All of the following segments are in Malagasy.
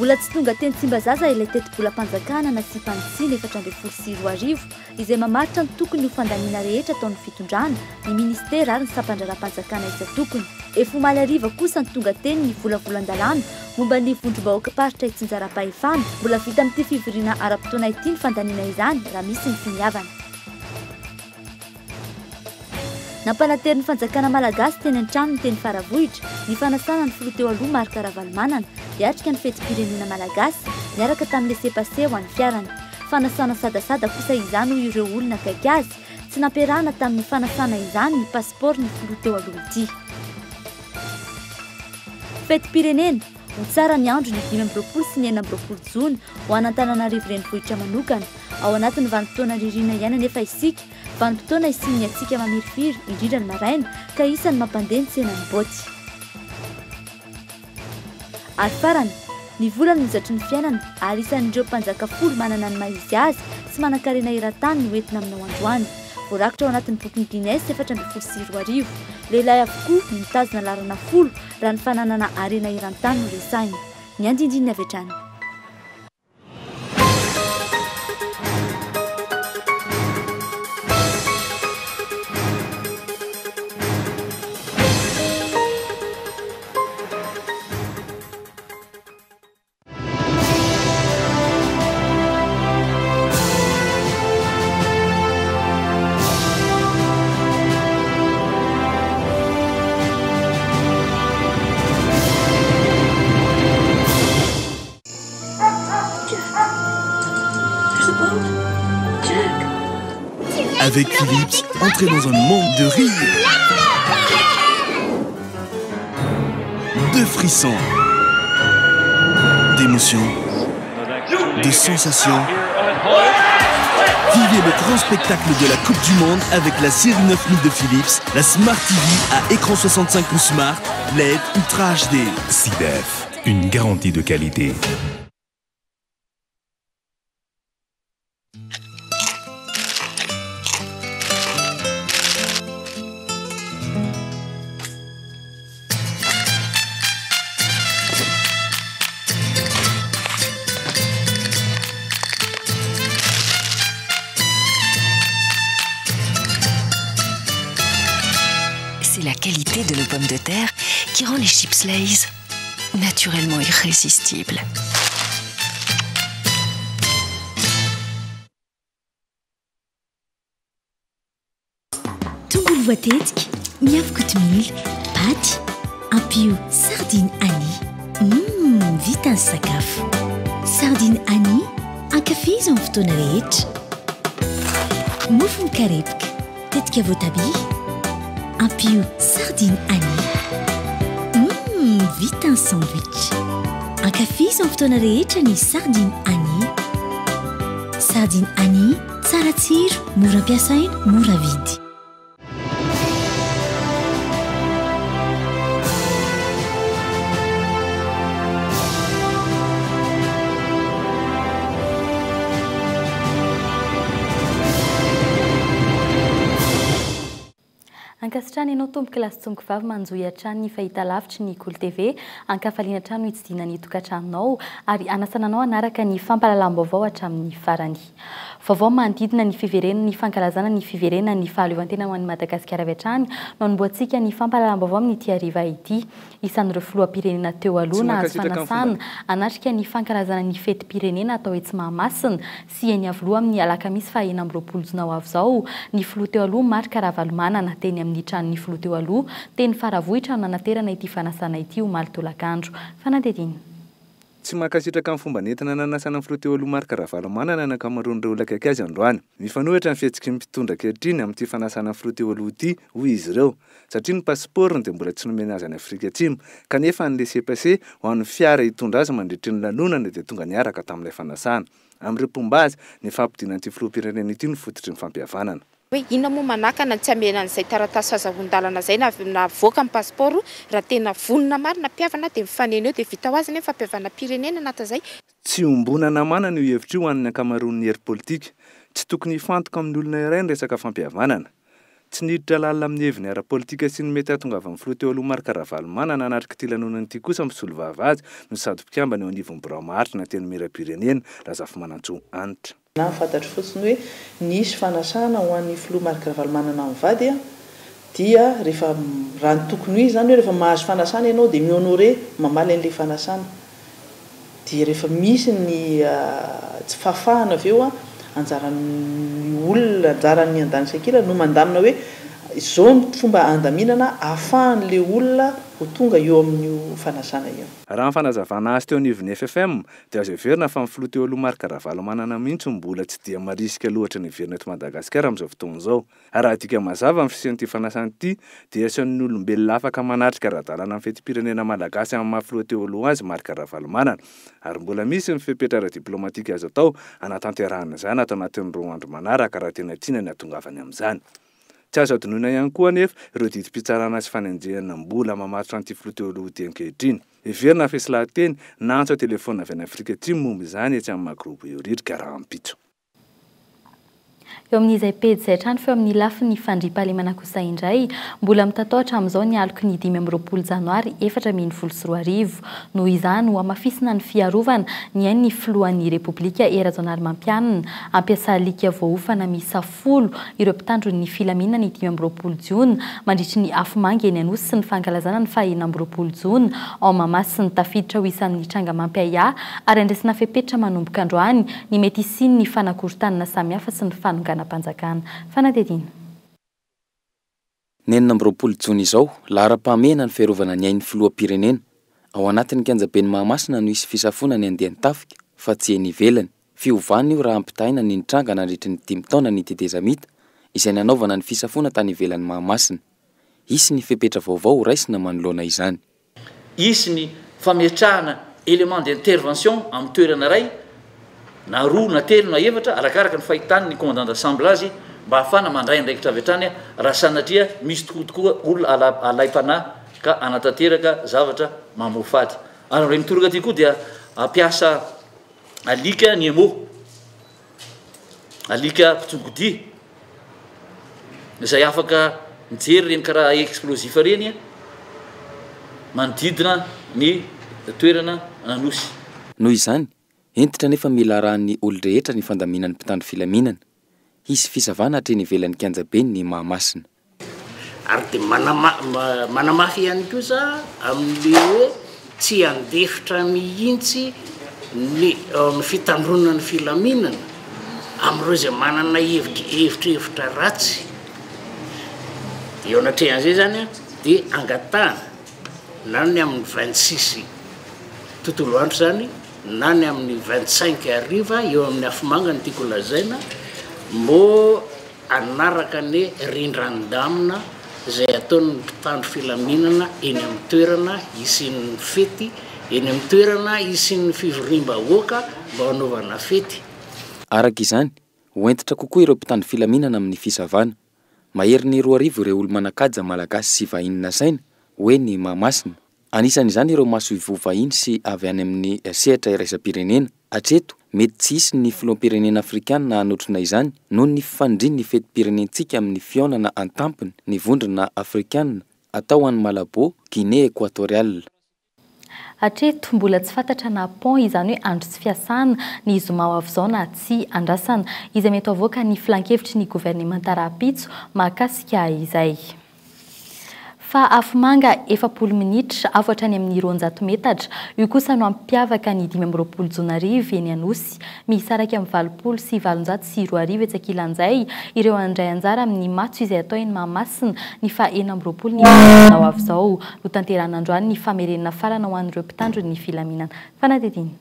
Mbola tsy tonga teny Tsimbazaza ilay teti-bolam-panjakana nasipan'ny Sina 424 izay mamaritra ny tokony ho fandaniana rehetra ataon'ny fitondrana ny ministera ary ny sampandraram-panjakana isa tokony. Efa omaly hariva kosa ny tonga teny ny volavolan-dalàna momba ny vondrom-bahoaka paritra Tsinjaram-pahefana. Mbola vita amin'ity fivoriana ara-potoana ity ny fandaniana izany raha misy ny finiavana. Nampanatery ny fanjakana malagasy teny an-trano ny teny Faravohitra ny fanasana ny filoha teo aloha Marc Ravalomanana hiatrika ny fetim-pirenena malagasy miaraka tamin'ilay sepase ho an'ny fiarany. Fanasana sadasada kosa izany ho ireo olona akaiky azy tsy nampiarahana tamin'ny fanasana izany ny pasiporo ny filoha teo aloha ity. Fetim-pirenena ho tsara ny andro ny 5 sy ny 9 Jona ho an'Antananarivo renivohitra manokana ao anatin'ny vanim-potoana ririna ihany anefa isika vanim-potoana isin'ny atsika mamirifiry indrindra ny maraina ka isan'ny mampandeha ny tsenan'ny boty. Ary farany ny volana nizatry ny fiainana ary isan'ireo mpanjaka folo manana ny mahizy azy sy manan-karena eran-tany no entina aminao androany. Voarakitra ao anatin'ny bokin'ny Guinness 424. Lehilahy avokoa ny mitazona larana 10 raha ny fananana arena eran-tany no resahina. Ny andindininy avy hatrany. Avec Philips, entrez dans un monde de rire, de frissons, d'émotions, de sensations. Vivez le grand spectacle de la Coupe du Monde avec la série 9000 de Philips, la Smart TV à écran 65 pouces Smart, LED Ultra HD. SIDEF, une garantie de qualité. C'est la qualité de nos pommes de terre qui rend les chips Lay's naturellement irrésistibles. Tongolo voatetika, miavaka kotomila, paty, ampio sardine Annie. Vita ny sakafo. Sardine Annie, ankafizo amin'ny fotoana rehetra. Mofo mikarepoka, tetika voatabia. Ampio sardine Annie. Vita ny sandwich. Ankafizo amin'ny fotoana rehetra ny sardine Annie. Sardine Annie, tsara tsiro, mora ampiasaina, mora vidy. Ankasitrany ianao tomboka lasy tsongo vavy manjohy hatrany ny fahita lavitry ny Cool TV ankafaliana hatrany no hitsidina ny tokantranonao ary anasananao anaraka ny fampahalalam-baovao hatramin'ny farany. Vaovao manodidina ny fiverenana ny fankalazana ny fiverenana ny fahaleovantena ho an'i Madagasikara avy hatrany no anomboantsika ny fampahalalam-baovao amin'ity hariva ity. Isan'ireo filoham-pirenena teo aloha nahazo fanasana anatrika ny fankalazana ny fetim-pirenena atao etsy Mahamasina sy eny Avoloha amin'ny alakamisy faha 9 Jona ho avy izao. Ny filoha teo aloha Marc Ravalomanana teny amin'ny tranon'ny filoha teo aloha teny Faravohitra no nanaterana ity fanasana ity omaly tolakandro. Fanadediny. Tsy mankasitraka amin'ny fomba nentina nanasana filoha teo aloha Marc Ravalomanana ny ankamaroan'ireo olona akaiky azy androany. Mifanohitra ny fihetsiky ny mpitondra ankehitriny amin'ity fanasana filoha teo aloha ity hoy izy ireo satria ny pasiporony dia mbola tsy nomena azy any Afrika Atsimo kanefa ny laissez-passer ho an'ny fiara hitondra azy mandritra ny lanonana dia tonga niaraka tamin'ilay fanasana. Amin'ireo pombazy ny fampidinan'ity filoham-pirenena ity no fototry ny fampihavanana. Hoe inona moa manakana tsy amena an'izay taratasy fahazavon-dalana izay na voaka amin'ny pasiporo raha tena vonona marina mpiavana dia mifanena eo dia vita ho azy nefa fampihavana pirenena natazay. Tsy ombonana manana io hevitra io ho an'ny ankamaroan'ny hery politika. Tsy tokony hifantoka amin'ny olona iray ny resaka fampihavanana. tsy niditra lalina amin'ny heviny ara-politika sy ny mety ahatonga avy amin'ny filoha teo aloha Marc Ravalomanana anatrika ity lanonana ity kosa misolo vavahady no sady mpikambana eo anivon'ny Braomaharitra na teny Mirapirenena Razafy Manantsoa Anitra. Na fantatro fotsiny hoe nisy fanasana ho an'ny filoha Marc Ravalomanana amin'ny vady dia rehefa raha ny tokony izy zany hoe rehefa mahazo fanasana ianao dia mi-honore mamaly an'ilay fanasana. Dia rehefa misy ny tsy fahafahana avy eo anjaran'ny olona anjaran'ny an-danisakila no mandamina hoe izao ny fomba andaminana ahafahan'ilay olona ho tonga eo amin'io fanasana io. Raha ny fanazavana azy teo anivon'ny FFM dia azo heverina fa ny filoha teo aloha Marc Ravalomanana mihitsy mbola tsy dia marisika loatra ny heverina eto Madagasikara amin'izao fotoana izao. Raha adika mazava amin'ny fisian'ity fanasana ity dia asan'ny olombelona afaka manatrika ara-dalàna amin'ny fetim-pirenena malagasy amin'ny mahafiloha teo aloha azy Marc Ravalomanana. Ary mbola misy ny fepetra ara-diplomatika azo atao anatanterahana izany atao anatin'ny roa andro manaraka raha tena tiana ny atongavany amin'izany. Tsy azo adinoina ihany koa anefa ireo didim-pitsarana sy fanenjehana mbola mamatotra an'ity filoha teo aloha ity ankehitriny. Heverina fa islahateny nantso telefona avy any Afrika Atsimo momba izany etsy amin'ny magroupe Euridica raha ampitso. Eo amin'izay pejy izay trano feo amin'ny lafiny fandriam-pahalemana kosa indray mbola mitatahotra amin'izao ny aloko ny 5 janoary 2024 noho izany ho amafisina ny fiarovana ny hainy ny filohan'ny Repoblika Erazonary-Mampianina ampiasa alika voahofana miisa 10 ireo mpitandro ny filaminana ny 15 Jona mandritry ny afomanga eny Anosy sy ny fankalazana ny 19 Jona ao Mahamasina tafiditra ho isan'ny tranga Mampiaya ary andrasana fepetra manomboka androany ny mety hisiny ny fanakorontanana samihafa sy ny fanongana panjakana. Fanadedina. Nenina 20 Jona izao, lahara-pahamehana ny fiarovana ny hain'ny filoham-pirenena. Ao anatin'ny kianjabeny Mahamasina no hisy fisafona ny andehan'ny tafika fa tsy eny ivelany. Fiovana io raha ampitaina ny tranga nandritry ny 5 taona ny Tetezamita izay nanaovana ny fisafona tany ivelan'ny Mahamasina. Hisy ny fepetra vaovao raisina manoloana izany. Hisy ny fametrahana élément d'intervention amin'ny toerana ray na roa na telo na efatra arakaraka ny fahitany ny commandant d'assemble azy mba ahafana mandray andraikitra avy hatrany raha sanatria misy tokoa olona alay-panahy ka anatanteraka zavatra mamofady. Ary reny mitoroka ty koa dia ampiasa alika ny emo, alika pitsongodi izay afaka mijery reny karaha explosif reny manodidina ny toerana Anosy. Noho izany entitra nefa mila arahan'ny olon-drehetra ny fandaminan'ny mpitandro filaminana. Hisy fisavana hatreny ivelan'ny kianjabeny ny Mahamasina. Ary dia manamafy ihany kosa amin'le hoe tsy andefitra mihitsy ny fitandronana ny filaminana amin'ireo izay manana hevitra ratsy. Eo anatrehan'izay zany dia angatahana na ny amin'ny 26 tontolo andro zany na ny amin'ny 25 ariva eo amin'ny afomanga ny tiako lazaina mbo anaraka ny rindran-damina izay ataon'ny mpitandro filaminana eny amin'ny toerana isin'ny fety, eny amin'ny toerana isin'ny fivorim-bahoaka mba hanaovana fety. Araka izany, hoentitra kokoa ireo mpitandro filaminana amin'ny fisavana. Mahery ny 2 arivo ireo olo-manakaja malagasy sy vahiny nasaina hoe ny Mahamasina. Anisan' izany ireo mahasoivo vahiny sy avy any amin'ny sehatra iraisam-pirenena. Hatreto mety tsy hisy ny filoham-pirenena afrikanina hanotrona izany noho ny fifandrin'ny fetim-pirenentsika amin'ny fihaonana antampony ny vondrona afrikanina atao an'ny Malabo, Guinée Équatoriale. Hatreto mbola tsy fantatra na pont izany hoe andro tsy fiasana ny zoma avy izao na tsy andrasana izay mety avoaka ny filan-kevitry ny gouvernement Rapitso mahakasika izay. Fa afomanga 40 minitra avotra ny amin'ny 200 metatra. Io kosa no ampiavaka ny 15 Jona arivo eny Anosy. Misaraka amin'ny 20 sy 702 etsakilan'izay ireo andray anjara amin'ny matso izay atao eny Mahamasina ny fa 40 ny ao avy izao no tanterana androany ny famerenana farana ho an'ireo mpitandro ny filaminana. Fanadedina.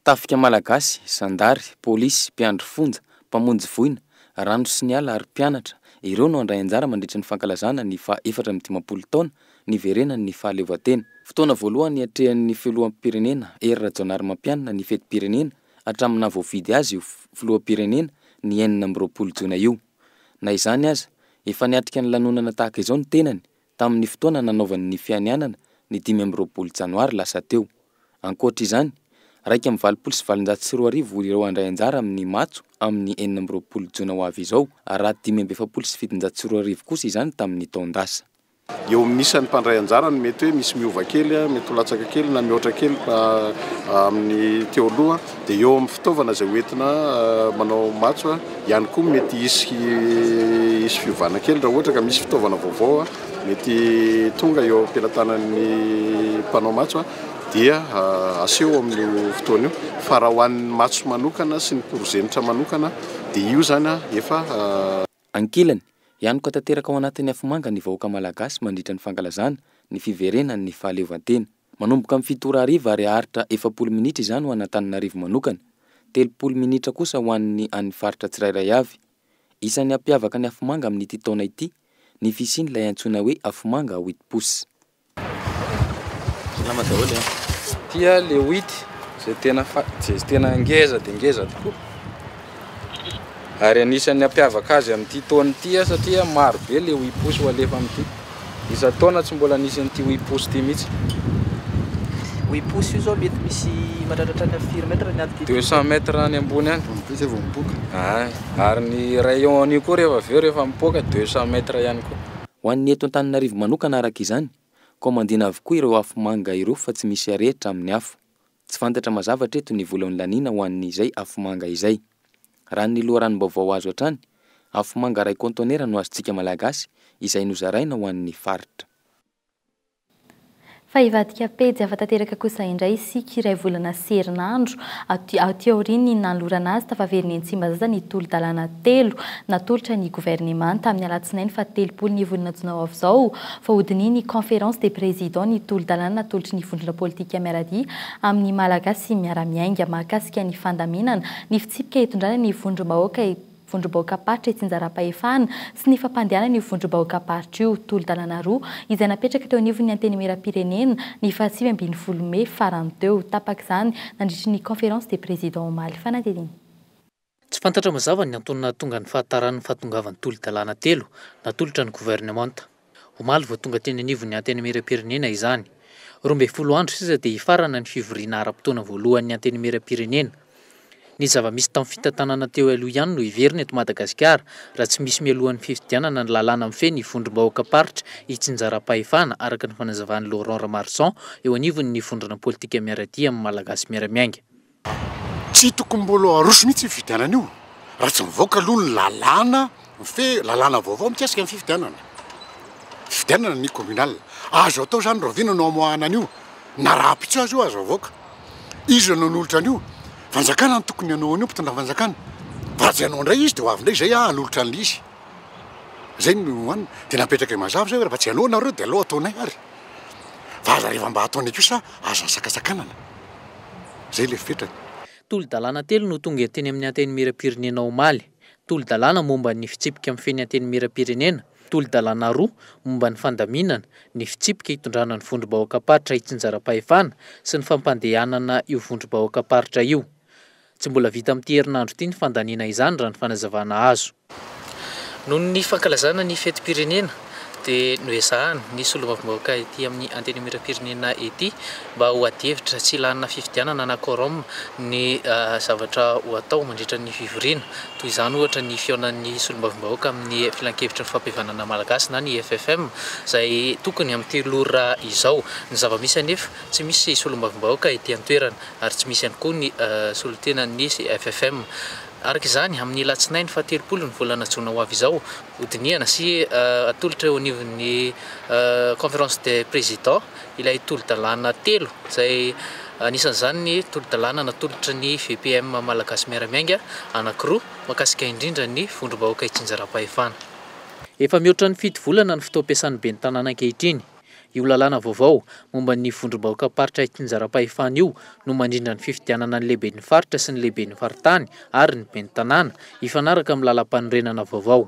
Tafika malagasy, sandary, polisy, mpiandro fonja, mpamonjy voina, rano sy ny ala ary mpianatra. Ireo no andray anjara mandritra ny fankalazana ny fa 450 taona ny verenany ny fahaleovan-tena. Fotoana voalohany atrehan'ny filoham-pirenena Erazonary-Mampianina ny fetim-pirenena hatramin'ny voavidy azy io filoham-pirenena ny 20 Jona io. Na izany aza, efa niatrika ny lanonana tahaka izao ny tenany tamin'ny fotoana nanaovan'ny fianianana ny 15 Janoary lasa teo. Ankoatra izany, raiky amin'ny 724 ireo andray anjara amin'ny matso amin'ny 4 jona ho avy izao ary raha 577 kosa izany tamin'ny taondasa. Eo amin'isany mpandray anjarany mety hoe misy miova kely, mety ho latsaka kely na mihoatra kely amin'ny teo aloha dia eo amin'ny fitaovana izay hoentina manao matso ihany koa mety hisy fiovana kely raha ohatra ka misy fitaovana vaovao mety tonga eo am-pelatanan'ny mpanao matso dia aseho amin'io fotoana io fa raha ho an'ny matso manokana sy ny porozenitra manokana dia io zany efa ankilany ihany koa tanteraka ao anatin'ny afomanga ny vahoaka malagasy mandritra ny fankalazana ny fiverenany ny fahaleovantena manomboka amin'ny 7 ary haritra 40 minitra izany ho an'Antananarivo manokana 30 minitra kosa ho an'ny any faritra tsirairay avy isan'ny ampiavaka ny afomanga amin'ity taona ity ny fisiany ilay antsoina hoe afomanga 8 pouces. Salama daholo tia le 8 zay tena ngeza dia ngeza tokoa ary anisan'ny ampiavaka azy amin'ity taona ity satria maro be le 8 pouces ho alefa amin'ity isa-taona tsy mbola nisy an'ity 8 pouces ity mihitsy. 8 pouces io zao mety misy mahatratra ny 4 mètres ny ady 200 mètres any ambony any zay vao mipoka ary ny rayon an'io koa rehefa avy eo rehefa mipoka 200 mètres ihany koa. Ho an'ny eto Antananarivo manokana araka izany komandina avokoa ireo afomanga ireo fa tsy misy arehitra amin'ny afo tsy fantatra mazavatra eto ny volan'ny lanina ho an'izay afomanga izay. Raha ny loharanom-baovao azo hatrany afomanga ray kontonera no azontsika malagasy izay nozaraina ho an'ny faritra. Fa ivadika pejy afa-tanteraka kosa indray isika iray volana serinandro aty aoriany nanolorana azy tafaveriny Tsimbazaza ny tolo-dalàna 3 natolotra ny gouvernement tamin'ny alatsinainy fa 30 ny volana jona avy izao fa hodininy conférence des présidents ny tolo-dalàna natolotry ny vondrona politika miaradia amin'ny malagasy miara-miainga mahakasika ny fandaminana ny fitsipika hitondrana ny vondrom-bahoaka paritra Tsinjaram-pahefana sy ny fampandehanana ny vondrom-bahoaka paritra io tolo-dalàna 2 izay napetraka teo anivon'ny antenimieram-pirenena ny 25 Mey farany teo tapaka izany nandritry ny conférence des présidents omaly fanadidiny. Tsy fantatra mazava ny antonina tonga ny fahatarany fahatongavan'ny tolo-dalàna 3 natolotra ny gouvernement omaly vao tonga teny anivon'ny antenimieram-pirenena izany 12 andro sisa dia hifarana ny fivoriana ara-potoana voalohan'ny antenimieram-pirenena. Ny zava-misy tamin'ny fitantanana teo aloha ihany no iverina eto Madagasikara raha tsy misy mialohan'ny fifidianana ny lalàna mifehy ny vondrom-bahoaka paritra i Tsinjaram-pahefana araka ny fanazavan'ny Laurent Ramarson eo anivon'ny vondrana politika miaradia amin'ny malagasy miara-miainga. Tsy tokony mbola aroso mihitsy fifidianana io raha tsy mivoaka aloha ny lalàna mifehy lalàna vaovao mikasika ny fifidianana. Fifidianana ny communal azo atao zany rovina no amoahana an'io na raha pitso azy io azo avoaka izy nanolotra an'io fanjakana ny tokony anao an'io mpitondra fanjakana fa tsy anao indray izy dia ho avy indray zay hanolotra an'le izy zay no any dia napetraka mazava zay rehefa tsy anao nareo dia aloha ataonay ary fa aza rehefa mba ataonay kosa azo asakasakanana zay le fetrany. Tolo-dalàna 3 no tonga teny amin'ny antenimieram-pirenena omaly tolo-dalàna momba ny fitsipika amin'ny feny antenimieram-pirenena tolo-dalàna 2 momba ny fandaminana ny fitsipika hitondrana ny vondrom-bahoaka paritra i Tsinjaram-pahefana sy ny fampandehanana io vondrom-bahoaka paritra io. Tsy mbola vita amin'ity herinandro ity ny fandaniana izany raha ny fanazavana azo. Noho ny fankalazana ny fetim-pirenena dia noezahana ny solombavombahoaka ety amin'ny antenimieram-pirenena ety mba ho adihevitra tsy ilanina fifidianana na quorum ny zavatra ho atao mandritra ny fivoriana toy izany ohatra ny fionan'ny solombavombahoaka amin'ny filan-kevitra ny fampihavanana malagasy na ny FFM izay tokony amin'ny 3 ora izao. Ny zava-misy anefa tsy misy solombavombahoaka ety an-toerana ary tsy misy ihany koa ny solontenan'ny FFM. Araka izany amin'ny latsinainy fa 30 ny volana jona ho avy izao hodiniana sy atolotra eo anivon'ny conférence des présidents ilay tolo-dalàna 3 izay anisan'izany ny tolo-dalàna natolotra ny VPM malagasy miara-miainga anankiroa makasika indrindra ny vondrom-bahoaka i Tsinjaram-pahefana. Efa mihoatra ny 7 volana ny fotoam-piasan'ny ben'ny tanàna ankehitriny. Io lalàna vaovao momba ny vondrom-bahoaka paritra i Tsinjaram-pahefana io no mandrindra ny fifidianana ny lehiben'ny faritra sy ny lehiben'ny faritany ary ny ben'ny tanàna hifanaraka amin'ny lalam-panorenana vaovao.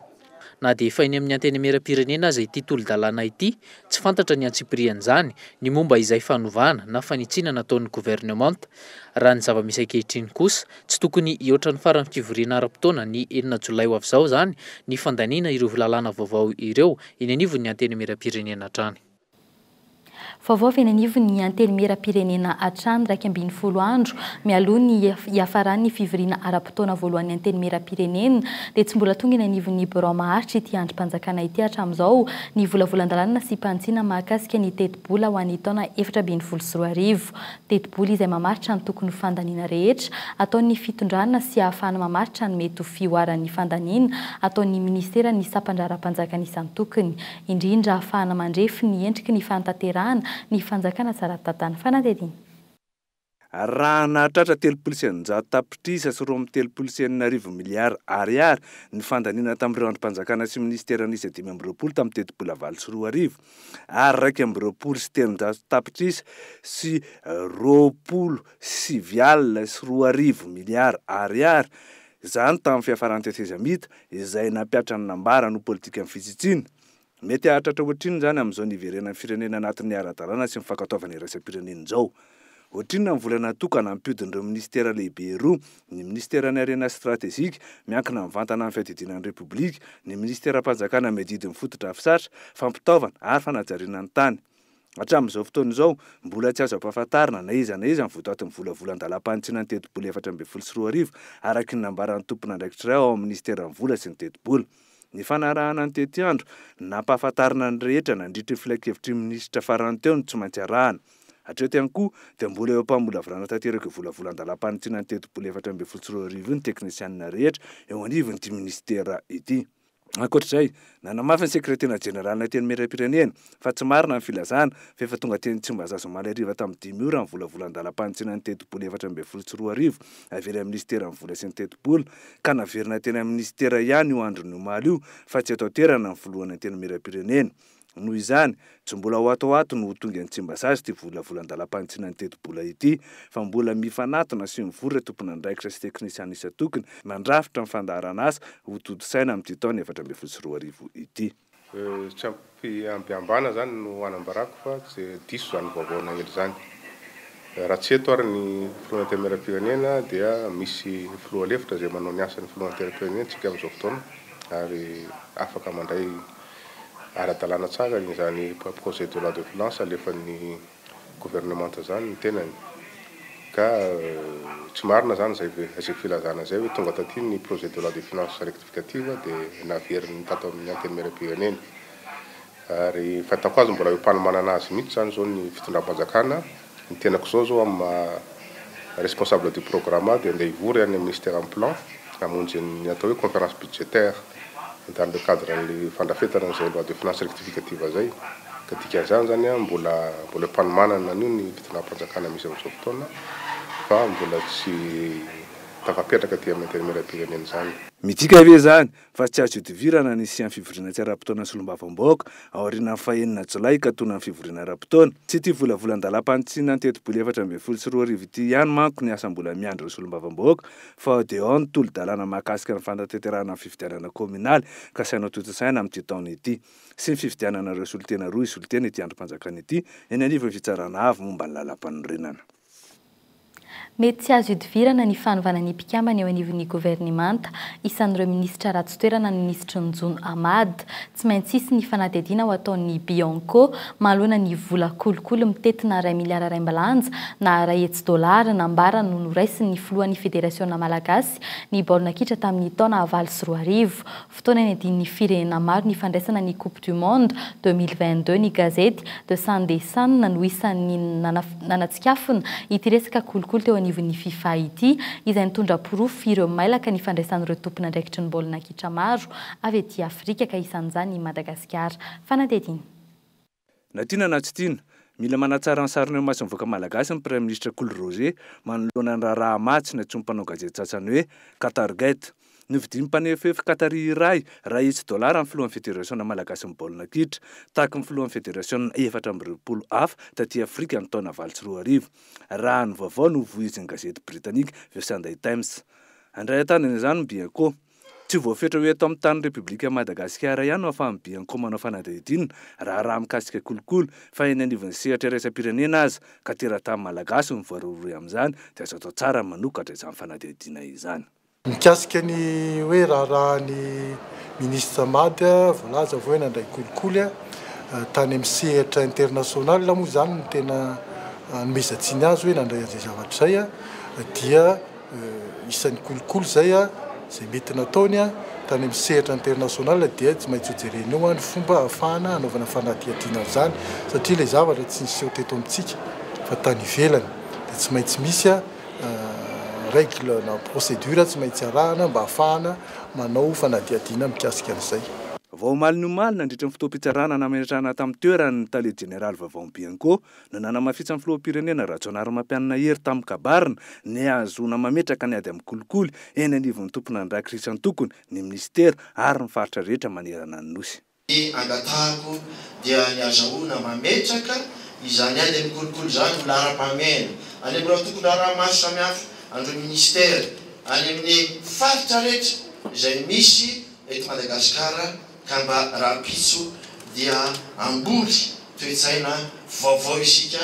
Na dia efa eny amin'ny antenimieram-pirenena aza ity tolo-dalàna ity tsy fantatra ny antsipirian'izany ny momba izay fanovana na fanitsina nataon'ny gouvernement raha ny zava-misy ankehitriny kosa tsy tokony hihoatra ny farany fivoriana ara-potoana ny 9 Jolay ho avy izao zany ny fandaniana ireo lalàna vaovao ireo eny anivon'ny antenimieram-pirenena hatrany. Vaovao venanivo ny antenimieram-pirenena Atrano 2 andro mialoha ny hiafaran'ny fivoriana ara-potoana voalohan'ny antenimieram-pirenena dia tsy mbola tonga eny anivon'ny Bureau maharitra ity androm-panjakana ity hatramin'izao ny volavolan-dalàna sy mpantsina mahakasika ny teti-bola ho an'ny taona 2024. Teti-bola izay mamaritra ny tokony fandaniana rehetra ataon'ny fitondrana sy ahafahana mamaritra ny mety ho fioaran'ny fandaniana ataon'ny ministera ny sampandra-panjakana isan'ny tokony indrindra ahafahana mandrefy ny endriky ny fantanterahana ny fanjakana tsara tatana fanadediny. Raha nahatratra 300 tapitrisa sy 330 miliara ariary ny fandaniana tamin'ireo androm-panjakana sy ministera nisy 520 tamin'ny teti-bola 24 ary 220 sy 300 tapitrisa sy 27 sy 20 miliara ariary izany tamin'ny fiafaran-teteza mita izay nampiatra ny nambara no politika amin'ny fitsitsina. Mety hahatratra ohatriny zany amin'izao niverenan'ny firenena anatin'ny ara-dalàna sy mifankataovana iraisam-pirenena izao. Ohatriny ny volana tokana ampidin'ireo ministera lehibe roa, ny ministera ny harena stratezika miankina amin'ny vantana amin'ny fiadidinan'ny repoblika, ny ministera-panjakana medidin'ny fototra afisatra, fampitaovana ary fanajariana ny tany. Hatramin'izao fotoana izao mbola tsy azo ampahafantarina na iza ny votoatin'ny volavolan-dalam-panitsina ny teti-bola 420 araky ny nambaran'ny tompon'andraikitra ao amin'ny ministeran'ny vola sy ny teti-bola. Ny fanarahana ny tety andro nampahafantarina ny rehetra nandritry ny filan-kevitry minisitra farany teo ny tsy maintsy arahana. Hatreto ihany koa dia mbola eo mpamolavurana tanteraka volavolan-dalam-panitsina ny teti-bola 420 ny teknisianina rehetra eo anivon'ity ministera ity. Ankoatr'izay, nanamafy ny sekretariat jeneralina antenimieram-pirenena fa tsy marina ny filazana fa efa tonga teny Tsimbazaza omaly ariva tamin'ny 10 ora ny volavolan-dalam-panitsina ny teti-bola 420 avery amin'ny ministera ny vola sy ny teti-bola ka naverina teny amin'ny ministera ihany io andro ny omaly io fa tsy atao terana ny voalohan'ny antenimieram-pirenena. Noho izany, tsy mbola ho ato no tonga ny Tsimbazaza ity volavolan-dalam-panitsina ny teti-bola ity fa mbola mifanatona sy mivory tompon'andraikitra sy teknisiana isa-tokony mandrafitra ny fandaharana asa ho toto-saina amin'ity taona 2024 ity. Tsy ampiambana zany no anambarako fa tsy diso zany vaovaona hely zany. Raha tsy eto ary ny filoha antenimieram-pirenena dia misy filoha lefitra zay manao ny asan'ny filoha antenimieram-pirenena tsika amin'izao fotoana ary afaka mandray ara-dalàna tsara izany projet de loi de finance alefan'ny gouvernemanta zany ny tenany. Ka tsy marina zany zay filazana zay hoe tonga taty ny projet de loi de finance rectificative dia naverin'ny tato amin'ny antenimieram-pirenena. Ary fahitako azy mbola eo mpanomanana azy mihitsy zany zao ny fitondram-panjakana. Ny tenako zao amin'ny responsable du programme dia andeha hivory any amin'ny ministère en plan hamonjy ny atao hoe conférence budgétaire dans le cadre ny fandrafetana zay loi de finance rectificative zay. Ka dikan'izany zany mbola mpanomanana an'io ny fitondram-panjakana misy amin'izao fotoana fa mbola tsy tafapetraka ty amin'ny antenimieram-pirenena zany. Midika ve zany fa tsy azo idivirana ny sian'ny fivoriana tsy ara-potoana solombavam-bahoaka aorian'ny 9 Jolay ka tona ny fivoriana ara-potoana. Tsy ty volavolan-dalam-panitsina ny teti-bola 420 ity ihany manko ny asa mbola miandry solombavam-bahoaka fa dia ao ny tolo-dalàna mahakasika ny fantanterahana ny fifidianana kominaly ka sainao toto-saina amin'ity taona ity sy ny fifidianana ireo solitena roa isolitena ity androm-panjakana ity eny anivon'ny fitsarana avy momba ny lalam-panorenana. Mety tsy azo idivirana ny fanovana ny mpikamana eo anivon'ny gouvernemanta isan'ireo ministra ratsy toerana ny ministra Njono Amady. Tsy maintsy isy ny fanadihadiana ho ataon'ny Bianco manoloana ny vola kolokolo mitetina 2 miliara raimbalanja na $1 nambara no noraisin'ny filohan'ny federasiona malagasy ny baolina kitra tamin'ny taona 2024. Fotoana ny adin'ny firenena maro ny fandraisana ny Coupe du Monde 2022 ny gazety de Sunday Sun no isan'ny nanatsikafina ity resaka kolokolo teo anivon'ny FIFA ity izay nitondra porofo ireo mailaka ny fandraisan'ireo tompon'andraikitry ny baolina kitra maro avy ety Afrika ka isan'izany i Madagasikara. Fanadediny. Na tiana na tsy tiana, mila manatsara ny sariny maso mivoaka malagasy ny Premier ministre Cool Roger manoloana ny raharaha matsy ny atsonim-panao gazety tsatsany hoe Qatargate. Novidin'ny mpanefefy Qatari iray $100 amin'ny filohan'ny federasiona malagasy ny baolina kitra tahaka ny filohan'ny federasiona 420 hafa taty Afrika ny taona 2024. Raha ny vaovao no voizin'ny gazety britannique The Sunday Times. Andray an-tanany izany ny Bianco. Tsy voafetra hoe eto amin'ny tany Repoblika Madagasikara ihany no ahafahan'ny Bianco manao fanadihadiana raha mikasika kolokolo fa eny anivon'ny sehatra iraisam-pirenena aza ka teratany malagasy ny voaroaroy amin'izany dia azo atao tsara manokatra izany fanadihadiana izany. Mikasika ny hoe raha ny ministre Amady voalaza hoe nandray kolikoly tany amin'ny sehatra international moa zany no tena nomezatsiny azy hoe nandray an'izay zavatra zay dia isan'ny kolokolo zay zay mety nataony tany amin'ny sehatra international dia tsy maintsy hojereny eo ny fomba ahafahana anaovana fanadihadiana zany satria ilay zavatra tsy niseho teto amintsika fa tany ivelany dia tsy maintsy misy règle na procédure tsy maintsy arahana mba ahafahana manao fanadihadiana mikasika an'izay. Vao omaly ny omaly nandritra ny fotoam-pitsarana nametrahana tamin'ny toerany tale général Vavao Bianco no nanamafisy amin'ny filoham-pirenena Rajaonary Mampianina Hery tamin'ny kabarina ny azona mametraka ny ady amin'ny kolikoly eny anivon'ny tompona ny rakirisa ny tokony ny ministera ary ny faritra rehetra manerana ny nosy. Ny angatahako dia ny azahoana mametraka izany ady amin'ny kolikoly zany ho lara-pamena any amin'ny tokony ara-maso samihafa andro ministera any amin'ny faritra rehetra izay misy eto Madagasikara ka mba raha-pitso dia amboly toetsaina vaovao isika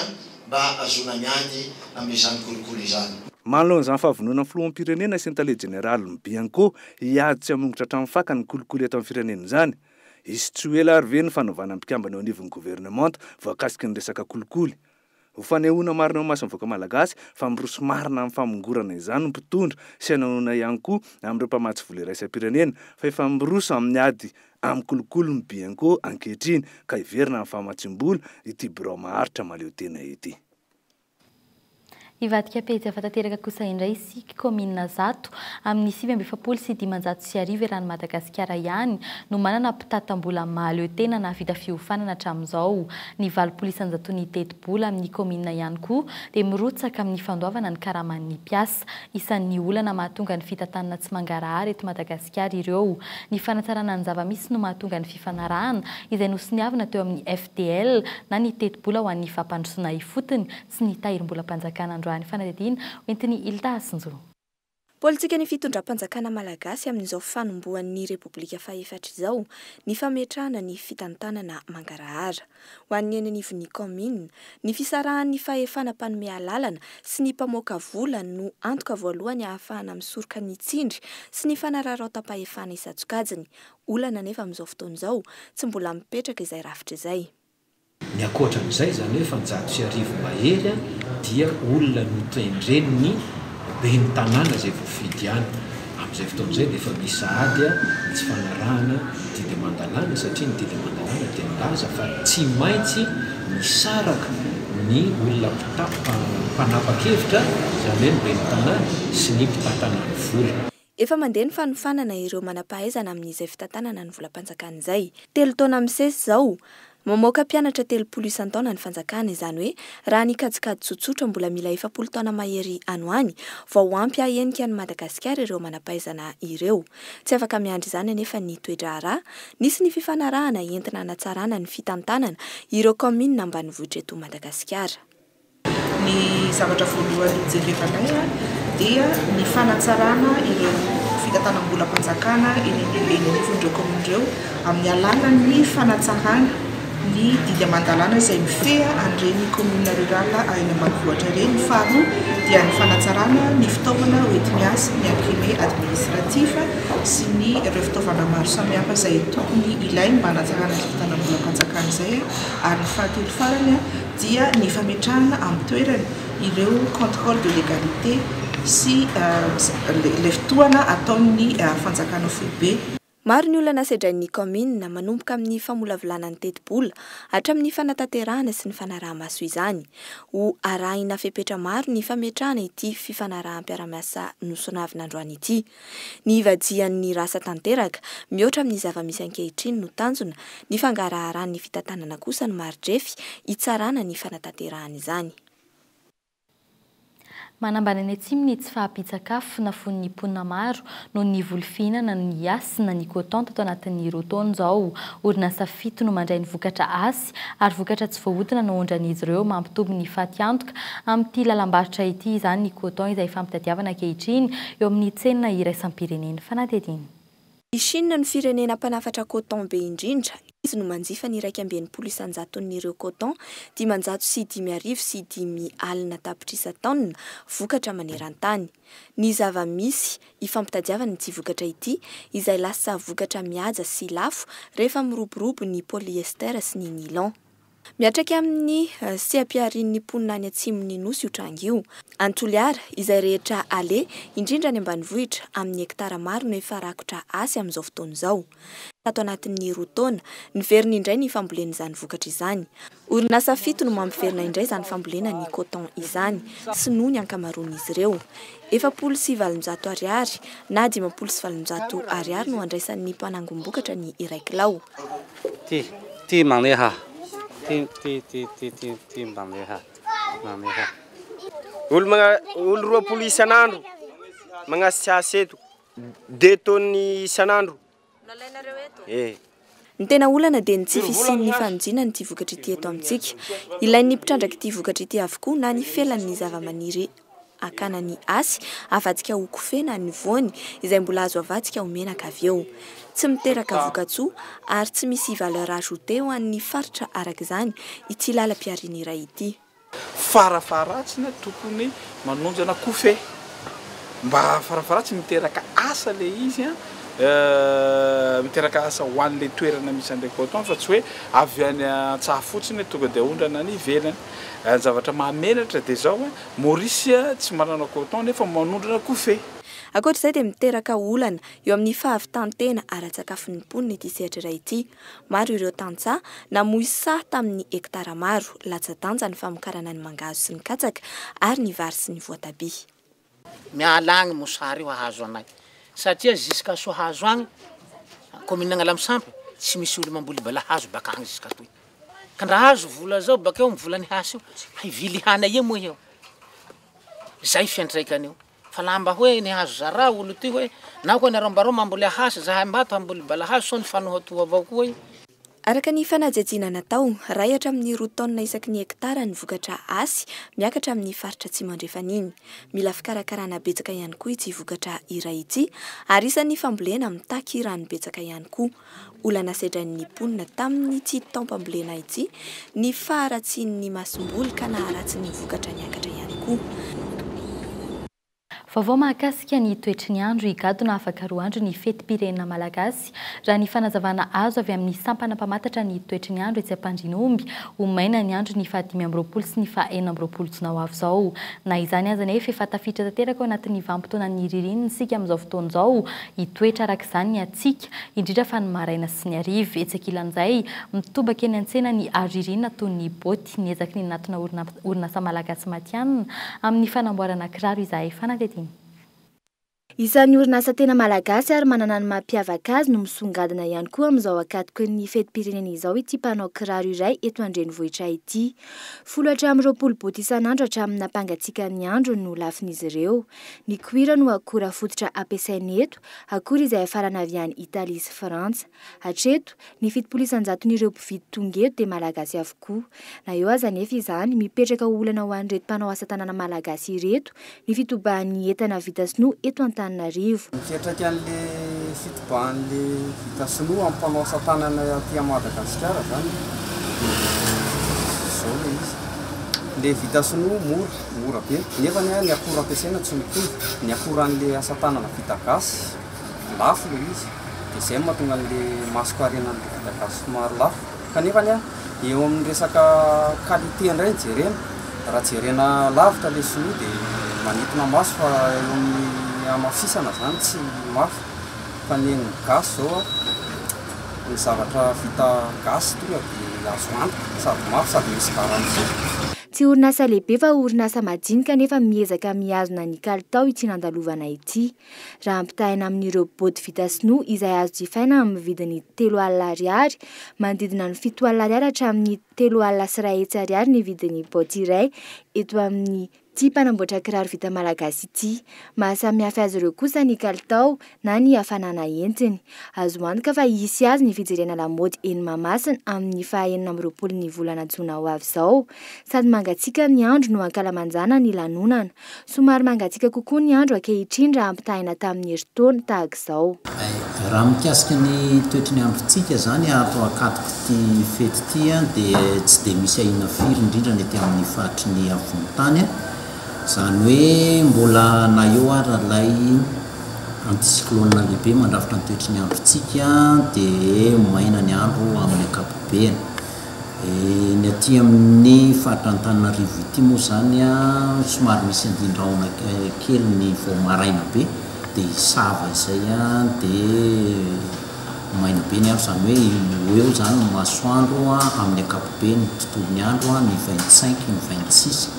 mba azona miady amin'izany kolikoly izany. Manoloan'izany fahavonona ny filoham-pirenena sy ny tale général Bianco hiady tsy hamongotra hatramin'ny fakany ny kolikoly eto amin'ny firenena izany. Izy tsy ho ela ary ve ny fanaovana mpikambana eo anivon'ny gouvernement voakasiky ny resaka kolikoly. Ho fanehoana marina ao mason'ny vahoaka malagasy fa miroso marina amin'ny famongorana izany ny mpitondra sy hanahoana ihany koa amin'ireo mpamatsy vola iraisam-pirenena fa efa miroso amin'ny ady amin'ny kolikoly ny Bianco ankehitriny ka hiverina amin'ny fahamatsim-bola ity birao maharitra maleo tena ity. Ivadika pejy afatanteraka kosa indray isika komina Zato amin'ny 7.7 rano Madagasikara ihany no manana mpitatam-bola maleo tena navita fiofanana hatramin'izao. Ny valo-polisany Zatony teti-bola amin'ny komina ihany koa dia mirotsaka amin'ny fandoavana ny karaman'ny mpiasa. Isan'ny olana mahatonga ny fitantanana tsy mangarahara eto Madagasikara ireo. Ny fanatsarana ny zava-misy no mahatonga ny fifanarahana izay nosoniavina teo amin'ny FDL na ny teti-bola ho an'ny fampandrosoana ifotony sy ny tahirim-bola-panjakana androany fanadihadiana hoentiny Ilda Asinjo. Politika ny fitondram-panjakana malagasy amin'izao fanombohan'ny Repoblika Fahefatra izao ny fametrahana ny fitantanana mangarahara ho an'ny anivon'ny komina ny fisarahan'ny fahefana mpanome lalana sy ny mpamoaka vola no antoka voalohany ahafahana misoroka ny tsindry sy ny fanararaotam-pahefana isatsokajiny. Olana nefa amin'izao fotoana izao tsy mbola mipetraka izay rafitra izay. Ny akoatran'izay zany hoe fanjato sy arivo mahery dia olona notendren'ny ben'ny tanàna zay voafidy ihany. Amin'izay fotoan'izay dia efa misy sahady tsy fanarahana didy mandalana satria ny didy mandalana dia milaza fa tsy maintsy misaraka ny olona mpanapa-kevitra izany hoe ny ben'ny tanàna sy ny mpitantanana vola. Efa mandeha ny fanofanana ireo manam-pahaizana amin'izay fitantanana ny vola-panjakana izay. 3 taona misesy izao mamoaka mpianatra 30 isan-taona ny fanjakana izany hoe raha ny kajikady tsotsotra mbola mila 70 taona mahery anoany vao ampy ahenika ny Madagasikara ireo manam-pahaizana ireo. Tsy afaka miandry izany anefa ny toe-draharaha nisy ny fifanarahana entina hanatsarana ny fitantanana ireo komina ambanivohitra eto Madagasikara. Ny zavatra voalohany jerevanay dia ny fanatsarana ireo fitantanam-bola-panjakana eny anivon'ireo komina ireo amin'ny alalan'ny fanatsarana ny didy mandalana izay mifeha an'ireny komina rurala any ambanivohitra ireny. Faharoa dia ny fanatsarana ny fitaovana oenti-miasa ny imprimé administratif sy ny ireo fitaovana maro samihafa izay tokony ilainy mba hanatsarana ny fitantanam-bola-panjakana izay. Ary ny fahatelo farany dia ny fametrahana amin'ny toerany ireo contrôle de légalité sy le fitoana ataon'ny fanjakana foibe. Maro ny olana sedrain'ny komina manomboka amin'ny famolavolana ny teti-bola hatramin'ny fanatanterahana sy ny fanaraha-maso izany. Ho arahina fepetra maro ny fametrahana ity fifanaraha-mpiara-miasa nosonavina androany ity. Ny ivajian'ny rasa tanteraka mihoatra amin'ny zava-misy ankehitriny no tanjona, ny fangaraharan'ny fitantanana kosa ny marindrefy hitsarana ny fanatanterahana izany. Manambana ny atsimo ny tsy fahampitsakafo na fon'ny mponina maro no ny volifihinana ny asy na ny coton tao anatin'ny roa taona izao. Orinasa 7 no mandray ny vokatra asy ary vokatra tsy voahodina no ondran'izy ireo mampitombo ny faty antoka amin'ity lalam-barotra ity izany ny coton izay fampitadiavana ankehitriny eo amin'ny tsena iraisam-pirenena fanadihadiana. I Chine ny firenena mpanafatra coton be indrindra izy no manjifa ny iraika amby enimpolo isanjaton'ireo coton 500 sy 500 sy 5,000 tapitrisa-taonina vokatra maneran-tany. Ny zava-misy ifampitadiavana ity vokatra ity izay lasa vokatra mihaja sy lafo rehefa miroborobo ny polyester sy ny nylon. Miatraka amin'ny sehampiarian'ny mponina any atsimon'ny nosy io trango io. Antoliara izay rehetra ale indrindra ny ambanivohitra amin'ny hektara maro no efa rakotra asy amin'izao fotoana izao. Ato anatin'ny roa taona niverina indray ny fambolena izany vokatra izany. Orinasa 7 no mampiverina indray izany fambolena ny coton izany sy noho ny ankamaroan'izy ireo. 7,700 ariary na 5,700 ariary no andraisan'ny mpanangom-bokatra ny iray kilao. Ty maneha. Ty maneha. Olo 20 isan'andro magnasiasy eto 2 tonnes isan'andro. Ny tena olana dia ny tsy fisian'ny fanojina ny ty vokatra ity eto amintsika. Ilain'ny mpitrandraka ity vokatra ity avokoa na ny felan'ny zavamaniry akanany asy avadika ho kofena ny voany izay mbola azo avadika ho menaka avy eo. Tsy miteraka vokatsoa ary tsy misy valeur ajoutée ho an'ny faritra arak'izany ity lalam-piariana iray ity. Farafaratsina tokony manonjana kofe mba farafaratsy miteraka asa le izy miteraka asa ho an'le toerana misy an'ilay coton fa tsy hoe avy any an-tsaha fotsiny tonga dia ondrana ny ivelany. Zavatra mahamenatra dia zao Maurice tsy manana coton nefa manondrana kofe. Ankoatr'izay dia miteraka olana eo amin'ny fahavitantena ara-tsakafon'ny mponina ity sehatra iray ity. Maro ireo tantsaha namoy saha tamin'ny hektara maro latsa-danja ny famokarana ny mangahazo sy ny katsaka ary ny vary sy ny voatabia. Mialagny mosary io ahazo anay satria jusqu'à so hazo agny commune Agnalamsampy tsy misy olo mamboly balahazo baka agny jusqu'à toy. Ka ndra hazo vola zao bakeo mivolany hasy io hivily hana ie moa eo. Zay fiantraikany io. Fa lamba hoe ny hazo zara olo ty hoe na koa narambarao mamboly hasy zahay mbato hamboly balahazo so ny fanohatoa avao koa io. Araka ny fanajejiana natao, ray hatramin'ny 2 taonina isaky ny hektara ny vokatra asy miakatra amin'ny faritra tsy mandrefaniny. Mila fikarakarana betsaka ihany koa ity vokatra iray ity, ary isan'ny fambolena mitaky rano betsaka ihany koa. Olana sedran'ny mponina tamin'ny ity taom-pambolena ity, ny faharatsian'ny masom-boly ka naharatsy ny vokatra niakatra ihany koa. Vaovao mahakasika ny toetry ny andro higadona afaka 2 andro ny fetim-pirenena malagasy raha ny fanazavana azo avy amin'ny sampana mpamantatra ny toetry ny andro etsy Ampandrinomby ho maina ny andro ny faha 5 sy ny faha 4 jona ho avy izao. Na izany aza nefa efa tafiditra tanteraka ao anatin'ny vanim-potoanan'ny ririnina isika amin'izao fotoana izao hitoetra araka izany ny hatsika indrindra fa ny maraina sy ny hariva. Etsy ankilan'izay mitobaka eny an-tsena ny aririnina toy ny boty niezaky ny natona orinasa malagasy matianina amin'ny fanamboarana kiraro izahay fanadetiny. Isan'ny orinasa tena malagasy ary manana ny mampiavaka azy no misongadina ihany koa amin'izao akatoko ny fetim-pirenena izao ity mpanao kiraro iray eto andrenivohitra ity. 10 boty isan'andro hatramin'ny nampangatsiaka ny andro no lafin'izy ireo. Ny cuir no akora fototra ampiasainy eto, akora izay afarana avy any Italia sy Frantsa. Hatreto, ny 7,100 mpividy tonga eto dia malagasy avokoa. Na eo aza nefa izany mipetraka olana ho an'ireto mpanao asa tanana malagasy ireto ny fitoban'ny entana vita sinoa eto Mipetraka an'le fitoban'le vita sinoa amin'ny mpanao asa tanana aty Madagasikara zany. Zao le izy. Le vita sinoa mora be. Nefa ny akora ampiasaina tsy mitovy. Ny akora an'le asa tanana vita gasy lafo le izy. Dia izay mahatonga an'le masoko arenan'le vita gasy somary lafo. Kanefa eo amin'ny resaka qualité indray jerena. Raha jerena lavitra le sinoa dia manintona maso fa eo amin'ny amafisana zany tsy mafy fa ny gasy zao ny zavatra vita gasy tonga dia azo antoka sady mafy sady misy garantie. Tsy orinasa lehibe fa orinasa majinika nefa miezaka mihazona ny kalitao ity nandalovana ity. Raha ampitahina amin'ireo boty vita sinoa izay azo jifaina amin'ny vidiny 3 alina ariary, manodidina ny 7 alina ariary hatramin'ny 3 alina sy 1 hetsy ariary ny vidiny boty iray eto amin'ny Ty mpanamboatra kiraro vita malagasy ity, mahasamihafa azy ireo kosa ny kalitao na ny hafanana entiny. Azo antoka fa hisy azy ny fijerena lamaody eny Mahamasina amin'ny 29 ny volana Jona ho avy izao. Sady mangatsiaka ny andro no ankalamanjana ny lanonana. Somary mangatsiaka kokoa ny andro ankehitriny raha ampitahina tamin'ny herintaona tahaka izao. Raha mikasika ny toetry ny androntsika zany atao akatoko ty fety ty dia tsy dia misy ahina firy indrindra ny ety amin'ny faritry ny afovoan-tany. Zany hoe mbola na eo ary lay anticyclone lehibe mandrafitra ny toetry ny androntsika dia maina ny andro amin'ny ankapobeny. Ny aty amin'ny faritra Antananarivo ity moa zany somary misy andindraona kely ny vao maraina be dia isava izay dia maina be ny andro zany hoe eo zany masoandro amin'ny ankapobeny tontolon'ny andro ny 25 ny 26.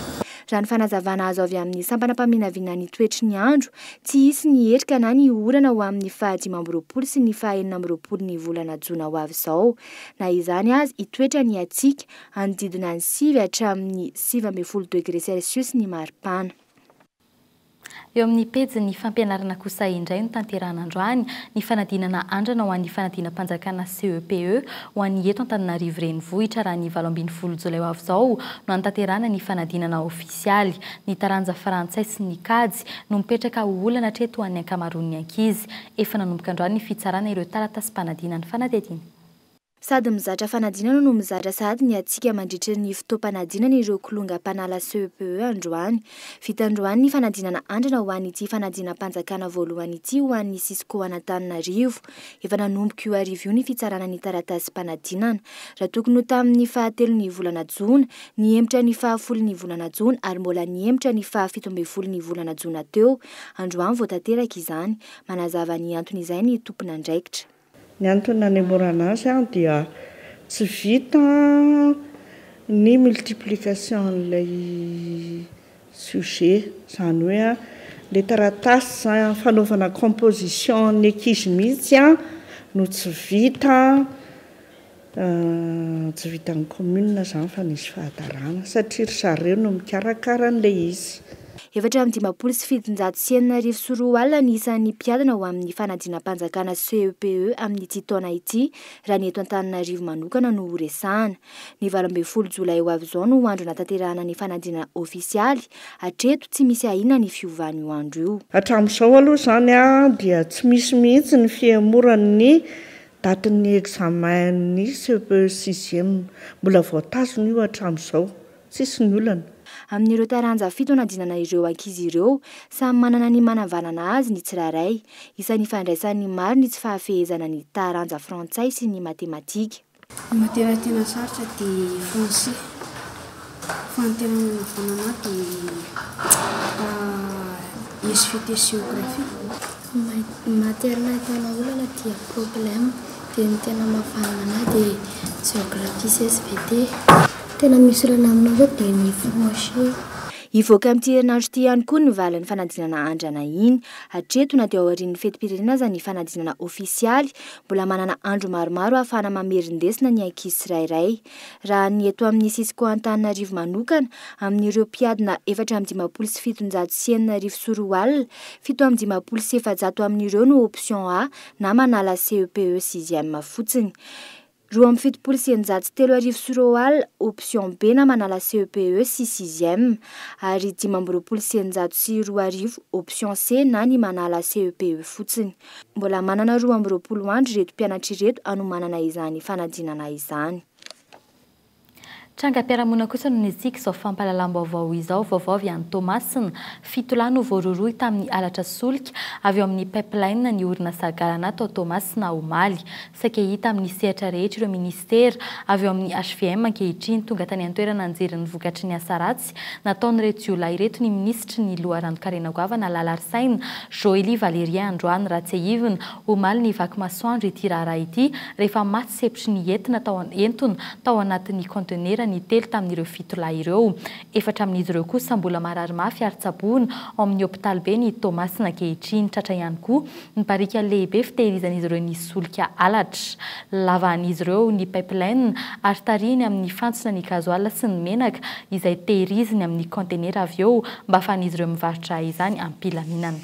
Raha ny fanazavana azo avy amin'ny sampana-paminaviana ny toetry ny andro, tsy hisy ny erika na ny orana ho amin'ny 15 sy ny 24 ny volana Jona ho avy izao. Na izany azy itoetra ny hatsiaka anodidina ny 9 hatramin'ny 12 degré Celsius ny maripana. Eo amin'ny pejy ny fampianarana kosa indray no tanterahana androany ny fanadinana andrana ho an'ny fanadinam-panjakana CEPE ho an'ny eto Antananarivo renivohitra raha ny 12 Jolay ho avy izao no antanterahana ny fanadinana ofisialy. Ny taranja frantsay sy ny kajy no mipetraka ho olana hatreto ho an'ny ankamaroan'ny ankizy. Efa nanomboka androany ny fitsarana ireo taratasy-panadinana fanadihadiana. Sady mizatra fanadinana no mizatra sady ny atsika mandritra ny fotoam-panadinana ireo kolonga mpanala CEPE androany. Vita androany ny fanadinana andrana ho an'ity fanadinam-panjakana voalohany ity ho an'ny Cisco Antananarivo. Efa nanomboka io arivo io ny fitsarana ny taratasy-panadinana. Raha tokony ho tamin'ny 7 ny volana Jona, ny emitra ny 10 ny volana Jona ary mbola ny emitra ny 17 ny volana Jona teo. Androany vao tanteraka izany, manazava ny antony izay ny tompona andraikitra. Ny antony nanemorana azy dia tsy vita ny multiplication n'ilay sujet, zany hoe le taratasy fanaovana composition ny ankizy mihitsy no tsy vitan'ny commune zany fa nisy fahadarana satria ry zareo no mikarakara an'ilay izy. Efatra amin'ny 570 sy 4 ny isan'ny mpiadana ho amin'ny fanadinam-panjakana CEPE amin'ity taona ity raha ny eto Antananarivo manokana no resahana. Ny 12 Jolay ho avy izao no andro natanterahana ny fanadinana ofisialy, hatreto tsy misy ahina ny fiovan'io andro io. Hatramin'izao aloha zany dia tsy misy mihitsy ny fiamoran'ny datin'ny examen'ny CEPE 6e, mbola voatazona io hatramin'izao, tsisy ny olana. Amin'ireo taranja fito nadinana ireo ankizy ireo, samy manana ny manavanana azy ny tsirairay. Isan'ny fandraisan'ny maro ny tsy fahafehezana ny taranja frantsay sy ny matematika. Ny matera tena sarotra dia français. Fa ny tena manavanana dia SVT géographie. Matera nahitana olana dia problème, dia ny tena mahavanana dia géographie sy SVT. Tena misy olana aminao dia ny français. Ivoaka amin'ity herinandro ity ihany koa ny valin'ny fanadinana andrana iny. Hatreto na dia ao aorian'ny fetim-pirenena aza ny fanadinana ofisialy, mbola manana andro maromaro ahafahana mamerindesina ny ankizy tsirairay. Raha ny eto amin'ny Cisco Antananarivo manokana, amin'ireo mpiadina 457 sy 900 750 sy 700 amin'ireo no option A na manala CEPE 6e fotsiny. 270 sy 300 option B na manala CEPE sy 6e, ary 500 sy 200 option C na ny manala CEPE fotsiny. Mbola manana 220 andro reto mpianatra ireto anomanana izany fanadinana izany. Trangam-piarahamonina kosa no nizika izao fampahalalam-baovao izao, vaovao avy any Tomasina, 7 lahy no voaroroy tamin'ny halatra solika avy eo amin'ny pipeline ny orinasa galana tao Tomasina Omaly. Saika hita amin'ny sehatra rehetra ireo ministera avy eo amin'ny HVM ankehitriny tonga tany an-toerana anjery ny vokatry ny asa ratsy nataon'ireto jiolahy ireto ny ministry ny loharano-karena goavana Lalaritsaina Joëly Valérien androany ratsy ahivina. Omaly ny vaky masoandro ity raharaha ity rehefa maty sepitry ny entona tao anatin'ny conteneur vera ny telo tamin'ireo fito lahy ireo. 4 amin'izy ireo kosa mbola marary mafy ary tsaboana ao amin'ny hôpitaly be ny Thomasina ankehitriny. Tratra ihany koa ny barika lehibe fitehirizan'izy ireo ny solika alatra. Lavan'izy ireo ny pipeline ary tarihiny amin'ny fantsona ny gazoala sy ny menaka izay tehiriziny amin'ny conteneur avy eo mba ahafahan'izy ireo mivarotra izany am-pilaminana.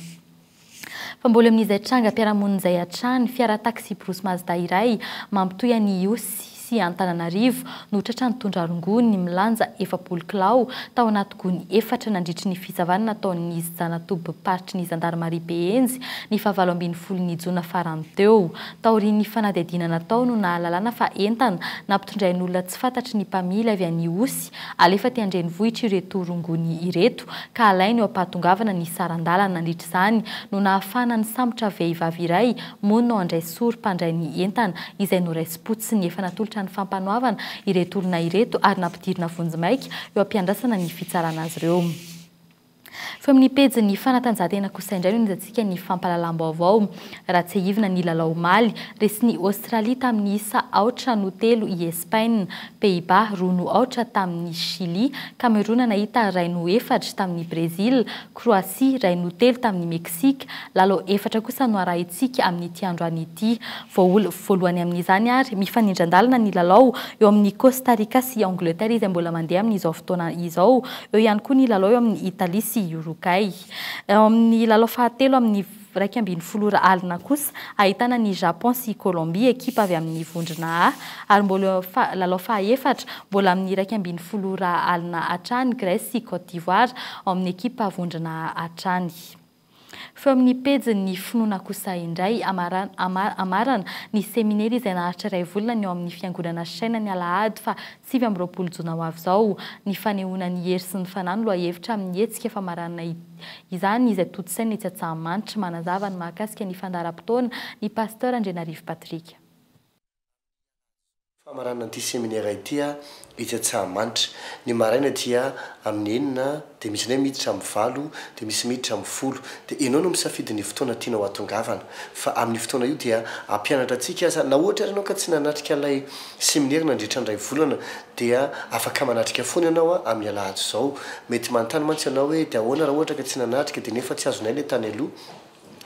Fa mbola amin'izay tranga mpiarahamonina izay hatrany fiara taxi Bruce Mazda iray mampitohy an'i Osy sy Antananarivo no tratra nitondra rongony milanja 7 kilao tao anaty gony 4 nandritry ny fizavana nataon'ny Zanatobo paritry ny Zandarmaria Behenjy ny 17 Jona farany teo. Taorian'ny fanadihadiana natao no nahalalana fa entana nampitondrain'ny olona tsy fantatry ny mpamily avy an'i Osy alefa ty andrenivohitra ireto rongony ireto ka alainy eo ampahatongavana ny sarandalana nandritra izany no nahafana ny sambotra vehivavy iray mono no andray sory mpandray ny entana izay noraisy-potsiny efa natolotra ny fampanoavana ireto olona ireto ary nampidirina vonjimaika eo ampiandrasana ny fitsarana azy ireo. Fa amin'ny pejy ny fanatanjahantena kosa indray no nizantsika ny fampalalam-baovao. Raha tsy hivina ny lalao omaly resy ny Australia tamin'ny isa 8-3 i Espagne, Pays-Bas 2-0 tamin'ny Chili, Cameroun nahita 2-4 tamin'ny Brésil, Croatie 2-3 tamin'ny Mexique. Lalao 4 kosa no arahitsika amin'ny ity androany ity. Voalohany amin'izany ary mifanindran-dalana ny lalao eo amin'ny Costa Rica sy Angleterre izay mbola mandeha amin'izao fotoana izao. Eo ihany koa ny lalao eo amin'ny Italie sy Uruguay. Amin'ny lalao fahatelo amin'ny 20 alina kosa ahitana ny Japon sy Colombie ekipa avy amin'ny vondrona A ary mbola lalao faha-efatra mbola amin'ny 20 alina hatrany Grèce sy Côte d'Ivoire amin'ny ekipa vondrona hatrany. Fa amin'ny pejy ny finoana kosa indray amarana ny seminaire izay naharitra 2 volana ny eo amin'ny fiangonana Chaîne ny Alahady fa 7 Jona ho avy izao. Ny fanehoana ny hery sy ny fanahy no lohahevitra amin'ny hetsika famarana izany izay toto-saina etsy Antsahamanitra manazava ny mahakasika ny fandaharam-potoana ny pasteur Andrenarivo Patrick. Famarana an'ity seminaire ity etsy Antsahamanitra ny maraina dia amin'ny 9 dia misy miditra amin'ny 9 dia misy miditra amin'ny 10 dia ianao no misafidy ny fotoana tianao hatongavana fa amin'ny fotoana io dia ampianatra antsika aza na ohatra ianao ka tsy nanatrika ilay seminaire nandritra ny 2 volana dia afaka manatrika foana ianao amin'ny Alahady izao. Mety manontany mantsy ianao hoe dia ahoana raha ohatra ka tsy nanatrika dia nefa tsy azonay ilay tany aloha.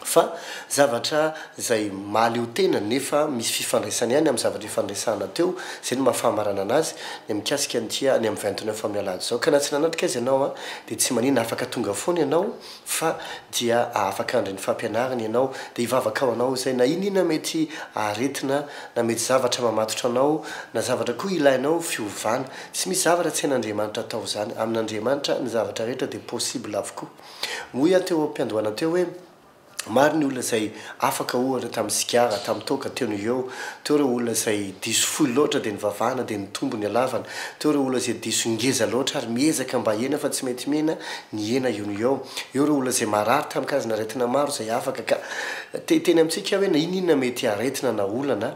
Fa zavatra izay mahaleo tena nefa misy fifandraisana ihany amin'ny zavatra ifandraisana teo izay no mahafahamarana anazy ny mikasika ny amin'ny 29 amin'ny Alahady izao. Ka na tsy nanatrika azy ianao dia tsy manina afaka tonga foana ianao fa dia afaka andry ny fampianarana ianao dia hivavaka ao anao izay na inona mety aretina na mety zavatra mamatotra anao na zavatra koa ilainao fiovana. Tsy misy zavatra tsy hain'Andriamanitra atao izany. Amin'Andriamanitra ny zavatra rehetra dia possible avokoa. Moa teo am-piandohana teo hoe maro ny olona izay afaka ohatra tamin'ny sigara tamin'ny toaka teo no eo teo ireo olona izay diso fohy loatra dia nivavahana dia nitombo ny halavana teo ireo olona izay diso ngeza loatra ary miezaka mba hena fa tsy mety mena ny hena io no eo ireo olona izay marary tamin'ny karazana aretina maro izay afaka ka teny amintsika hoe na inona mety aretina na olana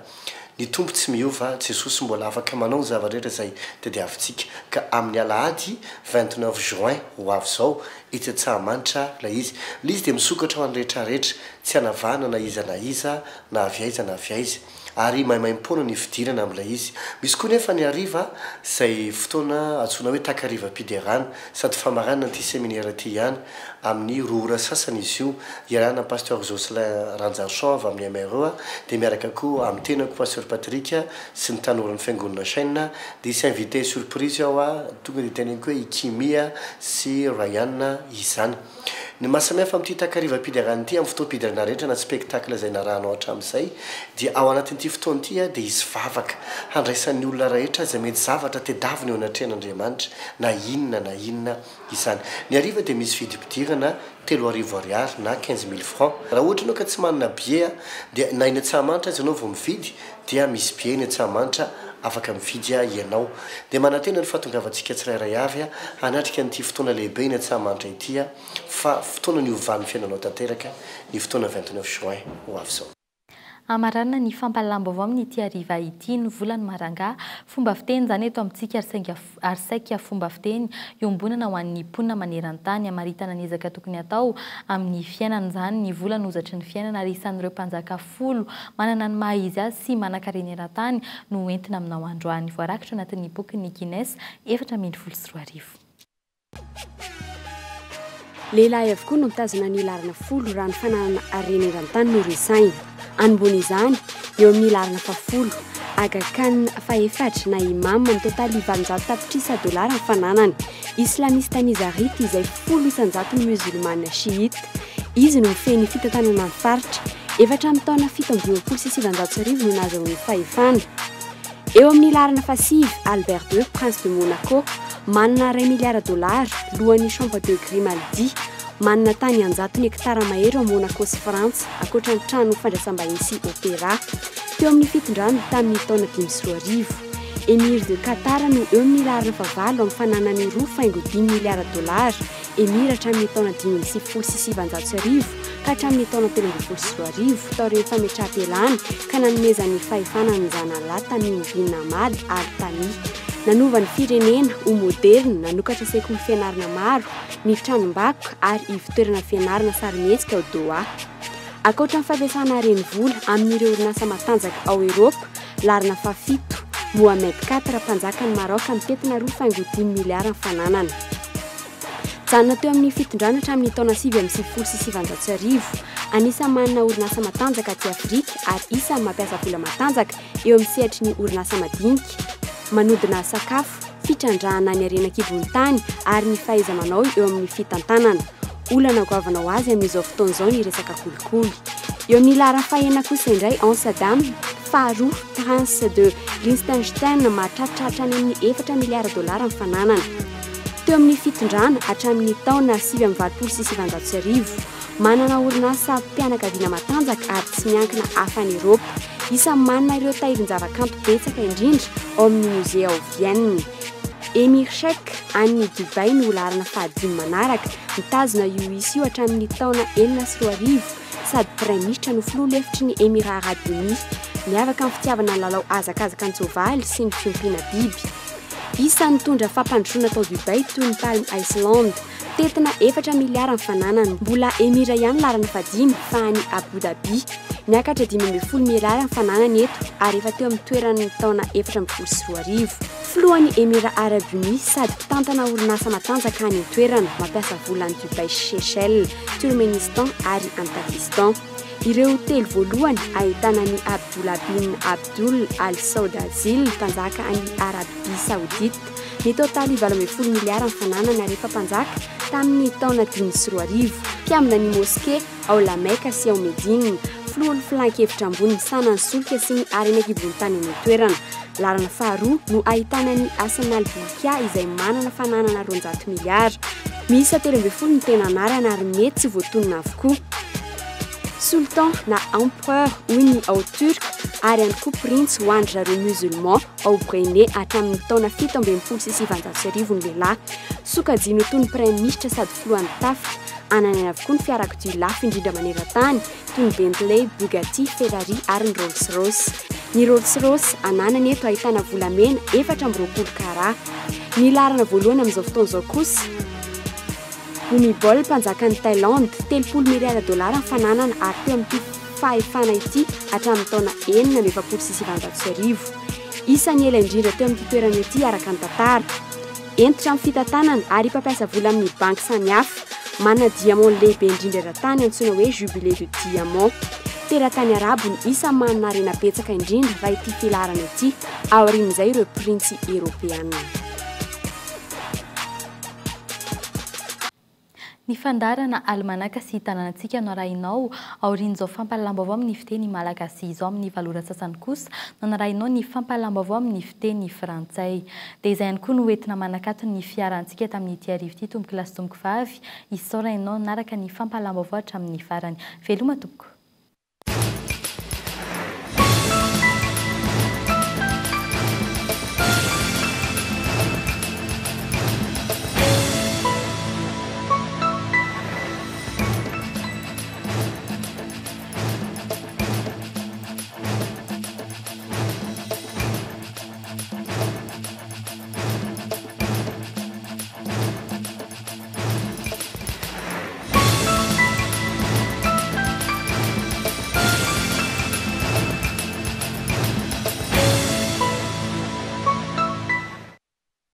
ny tompo tsy miova Jesosy mbola afaka manao zava-rehetra izay tadiavintsika ka amin'ny Alahady 29 Juin ho avy izao etsy Antsahamanitra ilay izy dia misokatra ho an'ny rehetrarehetra tsy hanavana na iza na avy aiza na avy aiza ary maimaimpona ny fidirana amin'ilay izy. Misy koa nefa ny hariva izay fotoana antsoina hoe takarivam-piderana sady famaranana ity seminaire ity ihany amin'ny 2 ora sasany izy io iarahana pasteur Jocelyn Ranjachan avy amin'ny MRE dia miaraka koa amin'ny tenako pasteur Patrick sy ny tanoran'ny fiangonana Chaîne dia sy invité surprise ao tonga dia teneniko hoe Ikimia sy Ryan izany. Ny mahasamihafa amin'ity takarivam-piderana ity amin'ny fotoam-piderana rehetra na spectacle izay narahanao hatramin'izay dia ao anatin'ity fotoana ity dia izy vavaka handraisan'ny olona rehetra izay mety zavatra tedavina eo anatrehan'Andriamanitra na inona izany. Ny hariva dia misy vidim-pidirana 3,000 ariary na 15,000 francs. Raha ohatra ianao ka tsy manana billet dia na eny Antsahamanitra azy ianao vao mividy dia misy billet eny Antsahamanitra afaka mividy ianao dia manantena ny fahatongavantsika tsirairay avy hanatrika n'ity fotoana lehibe eny Antsahamanitra ity fa fotoana ny ovan'ny fiainanao tanteraka ny fotoana 29 Juin ho avy izao. Amarana ny fampalalambavao amin'ity hariva ity ny volany Maranga fomba fiteny zany eto amintsika ary saika fomba fiteny iombonana ho an'ny mponina maneran-tany amaritana ny ezaka tokony atao amin'ny fiainana zany ny volana ozatry ny fiainana ary isan'ireo mpanjaka folo manana ny maha izy azy sy manan-karena eran-tany no entina aminao androany voarakitra anatin'ny boky ny Guinness 424. Lehilahy avokoa no mitazona ny larana folo raha ny fananana harena eran-tany no resainy. Anbony izany eo amin'ny larana fafolo Aga Khan faefatra na imam ny totaly $700 tapitrisa ny fananany. Islamista Nizarite izay 100% ny musulmana shiite. Izy no mifehy ny fitantanana ny faritra. Efatra amin'ny taona 720 sy 700 no nahazoany fahefana. Eo amin'ny larana fasivy Albert II, prince de Monaco, manana $1 milliard, lohan'ny chambre de Grimaldi, manana tany 100 hektara mahery ao Monaco sy France, akoatra ny trano fandraisam-bahiny sy opéra. Teo amin'ny fitondrano tamin'ny taona 2010. Émir de Qatar no eo amin'ny larana favalo amin'ny fananany $2.5 milliard, émir hatramin'ny taona 2010 sy 700 ka hatramin'ny taona 2012 tao rehefa fametraha-pelana ka nanomezany fahefana ny zanalahy Tamim bin Hamad Al Thani. Nanova ny firenena ho moderna, nanokatra sekoly fianarana maro, ny tranom-bakoka ary ivon-toerana fianarana sarimihetsika ao Doha. Akoatra ny fampiasana renivola amin'ireo orinasa matanjaka ao Eropa, larana fafito Mohamed IV mpanjakany Maroc mitetina $2.10 miliara ny fananana. Janona teo amin'ny fitondrana hatramin'ny taona 2010 sy 700, anisany manana orinasa matanjaka aty Afrika ary isan'ny mampiasa vola matanjaka eo amin'ny sehatry ny orinasa madinika, manodina sakafo, fitrandrahana ny harena-kibon-tany ary ny fahaiza-manao eo amin'ny fitantanana. Olana goavana ho azy amin'izao fotoan'izao ny resaka kolikoly. Eo amin'ny larana fahena kosa indray Amsterdam, faharoa prince de Liechtenstein mahatratra any amin'ny $4 milliard ny fananana. Teo amin'ny fitondrana hatramin'ny taona 720 sy 700, manana orinasa mpianakaviana matanjaka ary tsy miankina hafa any Eropa. Isan'ny manana ireo tahirin-javakanto betsaka indrindra ao amin'ny musée ao Vienne. Emir Sheikh any Dubai no larana fahadimy manaraka, mitazona io izy io hatramin'ny taona 2010 sady praiminisitra no filoha lefitry ny Émirats Arabes Unis, miavaka amin'ny fitiavana ny lalao azakazaka an-tsoavaly sy ny fiompiana biby. Isan'ny tondra fampandrosoana tao Dubai toy ny Palm Island, tetina $4 miliara ny fananany. Mbola Emira ihany larana fadimy fa any Abu Dhabi, miakatra $10 miliara ny fananany eto ary efa teo amin'ny toerany taona 2012. Filohan'ny Émirats Arabes Unis sady mpitantana orinasa matanjaka any toerana mampiasa volan'ny Dubai, Seychelles, Turkmenistan ary Pakistan. Ireo telo voalohany ahitana ny Abdullah bin Abdul Al Saud Azil, mpanjaka any Arabia Saoudite. Ny totaly $20 miliara ny fananany ary efa mpanjaka tamin'ny taona 2010. Mpiambina ny moské ao La Mecca sy ao Médine, filohan'ny filan-kevitra ambony sanany solika sy ny harena-kibon-tany ny toerana. Larana faharoa no ahitana ny Hassan al-Bolkiah izay manana fananana $200 miliara. Miisa 13 ny tena anarana ary mety tsy voatonona avokoa. Sultan na empereur hoy ny ao Turk ary ihany koa prince ho andry zareo musulman ao Brunei hatramin'ny taona 720 sy 700 ny lehilahy. Sokajino toy ny praiminisitra sady filohan'ny tafika, anany avokoa ny fiarakodia lafo indrindra maneran-tany toy ny Bentley, Bugatti, Ferrari ary ny Rolls-Royce. Ny Rolls-Royce ananany eto ahitana volamena 420 Ny larana voalohany amin'izao fotoan'izao kosa Bhumibol mpanjakan'ny Thailande $30 miliara ny fananana ary teo amin'ity fahefana ity hatramin'ny taona 2020 sy 700. Isan'ny ela indrindra teo amin'ity toerana ity araka ny tantara. Entitra amin'ny fitantanana ary mpampiasa vola amin'ny banky samihafa, manana diamant lehibe indrindra eran-tany antsoina hoe jubilé de diamant. Teratany arabo ny isan'ny manana harena betsaka indrindra raha ity filarana ity, aorian'izay ireo prince eropeana. Ny fandarana almanaka sy tanànantsika no arahinao aorian'izao fampalalambavao amin'ny fiteny malagasy izao amin'ny valora sasany kosa no arahinao ny fampalalambavao amin'ny fiteny frantsay. Dia izay ihany koa no entina manakatona ny fiarantsika tamin'ity arivo ity tomboky lasy tomboky vavy isaora ianao naraka ny fampalalambavao hatramin'ny farany. Veloma tompoko.